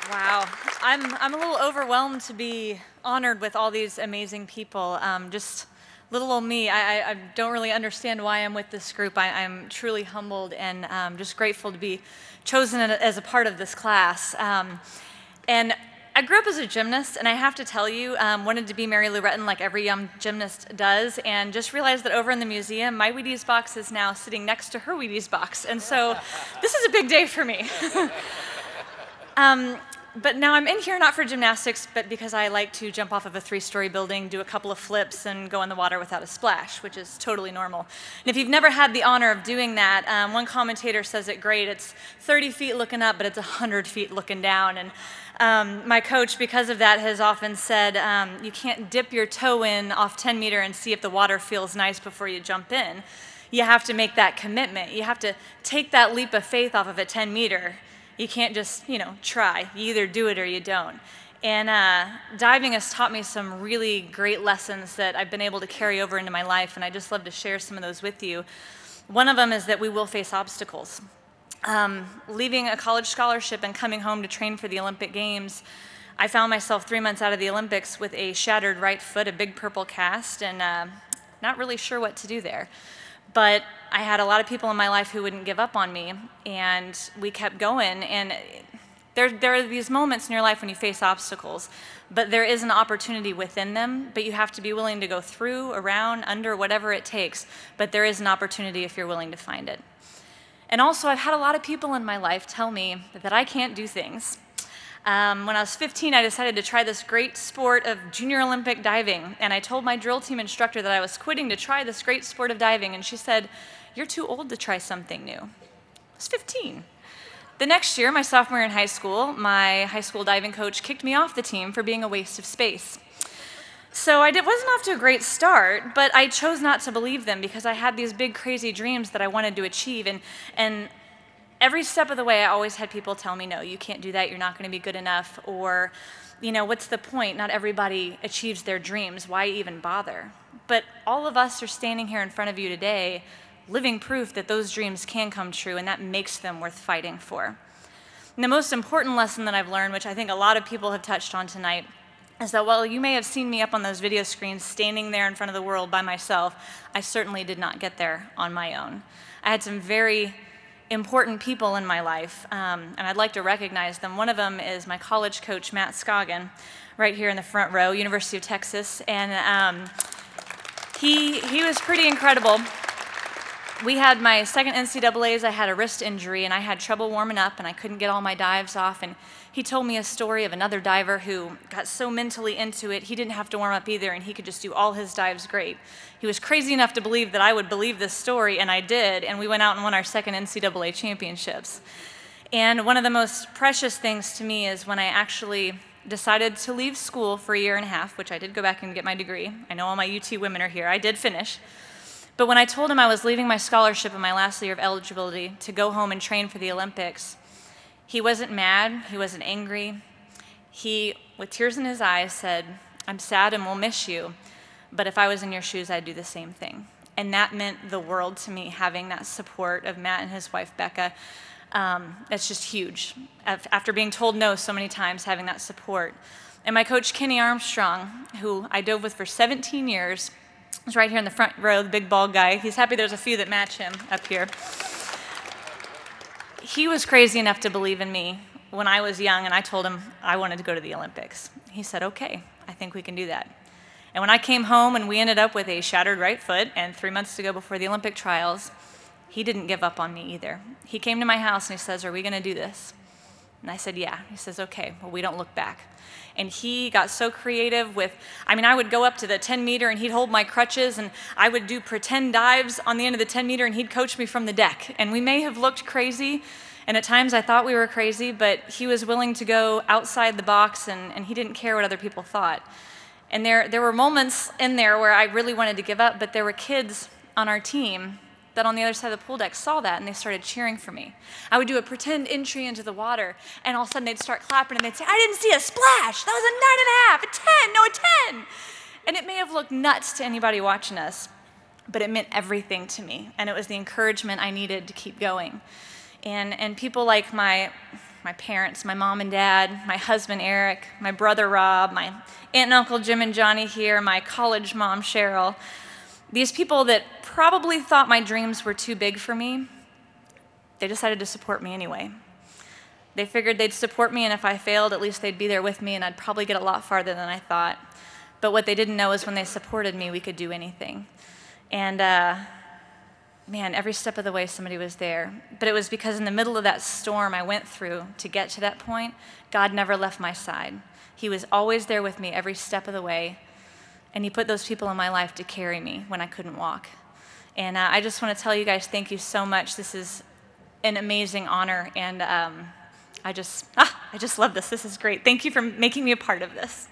Wow, I'm a little overwhelmed to be honored with all these amazing people. Just little old me, I don't really understand why I'm with this group. I'm truly humbled and just grateful to be chosen as a part of this class. And I grew up as a gymnast, and I have to tell you, wanted to be Mary Lou Retton like every young gymnast does, and just realized that over in the museum, my Wheaties box is now sitting next to her Wheaties box, and so this is a big day for me. But now I'm in here not for gymnastics, but because I like to jump off of a 3-story building, do a couple of flips, and go in the water without a splash, which is totally normal. And if you've never had the honor of doing that, one commentator says it great. It's 30 feet looking up, but it's 100 feet looking down. And my coach, because of that, has often said, you can't dip your toe in off 10 meter and see if the water feels nice before you jump in. You have to make that commitment. You have to take that leap of faith off of a 10 meter. You can't just, try. You either do it or you don't. And diving has taught me some really great lessons that I've been able to carry over into my life, and I just love to share some of those with you. One of them is that we will face obstacles. Leaving a college scholarship and coming home to train for the Olympic Games, I found myself 3 months out of the Olympics with a shattered right foot, a big purple cast, and not really sure what to do there. But I had a lot of people in my life who wouldn't give up on me, and we kept going. And there are these moments in your life when you face obstacles, but there is an opportunity within them, but you have to be willing to go through, around, under, whatever it takes. But there is an opportunity if you're willing to find it. And also, I've had a lot of people in my life tell me that I can't do things. When I was 15, I decided to try this great sport of junior Olympic diving, and I told my drill team instructor that I was quitting to try this great sport of diving, and she said, "You're too old to try something new." I was 15. The next year, my sophomore year in high school, my high school diving coach kicked me off the team for being a waste of space. So I wasn't off to a great start, but I chose not to believe them because I had these big, crazy dreams that I wanted to achieve, and every step of the way, I always had people tell me, no, you can't do that, you're not going to be good enough, or, what's the point? Not everybody achieves their dreams. Why even bother? But all of us are standing here in front of you today, living proof that those dreams can come true, and that makes them worth fighting for. And the most important lesson that I've learned, which I think a lot of people have touched on tonight, is that while you may have seen me up on those video screens standing there in front of the world by myself, I certainly did not get there on my own. I had some very important people in my life, and I'd like to recognize them. One of them is my college coach, Matt Scoggin, right here in the front row, University of Texas, and he was pretty incredible. We had my second NCAAs. I had a wrist injury, and I had trouble warming up, and I couldn't get all my dives off, and he told me a story of another diver who got so mentally into it, he didn't have to warm up either, and he could just do all his dives great. He was crazy enough to believe that I would believe this story, and I did, and we went out and won our second NCAA championships. And one of the most precious things to me is when I actually decided to leave school for a year and a half, which I did go back and get my degree. I know all my UT women are here. I did finish. But when I told him I was leaving my scholarship in my last year of eligibility to go home and train for the Olympics, he wasn't mad, he wasn't angry. He, with tears in his eyes, said, "I'm sad and we'll miss you, but if I was in your shoes, I'd do the same thing." And that meant the world to me, having that support of Matt and his wife, Becca. It's just huge. After being told no so many times, having that support. And my coach, Kenny Armstrong, who I dove with for 17 years, is right here in the front row, the big bald guy. He's happy there's a few that match him up here. He was crazy enough to believe in me when I was young, and I told him I wanted to go to the Olympics. He said, "Okay, I think we can do that." And when I came home and we ended up with a shattered right foot and 3 months to go before the Olympic trials, he didn't give up on me either. He came to my house and he says, "Are we going to do this?" And I said, "Yeah." He says, "Okay, well, we don't look back." And he got so creative with, I would go up to the 10 meter and he'd hold my crutches, and I would do pretend dives on the end of the 10 meter and he'd coach me from the deck. And we may have looked crazy, and at times I thought we were crazy, but he was willing to go outside the box, and he didn't care what other people thought. And there were moments in there where I really wanted to give up, but there were kids on our team that on the other side of the pool deck saw that, and they started cheering for me. I would do a pretend entry into the water, and all of a sudden they'd start clapping, and they'd say, "I didn't see a splash. That was a 9.5, a 10, no, a 10. And it may have looked nuts to anybody watching us, but it meant everything to me, and it was the encouragement I needed to keep going. And people like my my parents, my mom and dad, my husband Eric, my brother Rob, my aunt and uncle Jim and Johnny here, my college mom Cheryl, these people that probably thought my dreams were too big for me, they decided to support me anyway. They figured they'd support me, and if I failed, at least they'd be there with me, and I'd probably get a lot farther than I thought. But what they didn't know is when they supported me, we could do anything. And man, every step of the way somebody was there. But it was because in the middle of that storm I went through to get to that point, God never left my side. He was always there with me every step of the way, and he put those people in my life to carry me when I couldn't walk. And I just want to tell you guys thank you so much. This is an amazing honor, and I just love this. This is great. Thank you for making me a part of this.